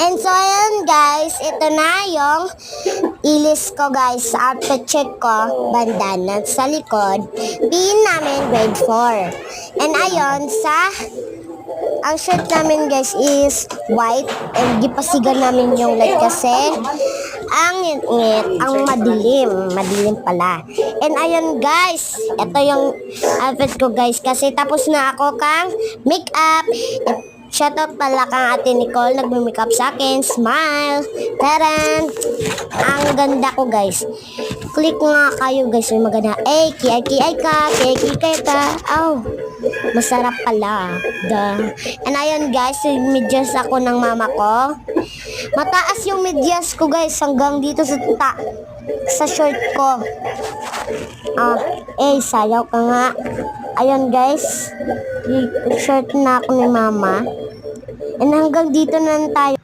And so, ayan guys, ito na yung ilis ko guys, sa outfit check ko, bandana sa likod, pin namin grade 4. And ayon ang shirt namin guys is white and gipasigan namin yung light kasi ang ngit, ang madilim pala. And ayun guys, ito yung outfit ko guys kasi tapos na ako kang makeup. Shout out pala kang Ate Nicole, nagme-makeup sa akin. Smile! Taran! Ang ganda ko guys. Click nga kayo guys, yung maganda. Kiyay ka. Aw, masarap pala. Duh. And ayun guys, yung medyas ako ng mama ko. Mataas yung medyas ko guys, hanggang dito sa short ko. Sayaw ka nga. Ayun guys, short na ako ni mama. And hanggang dito na tayo.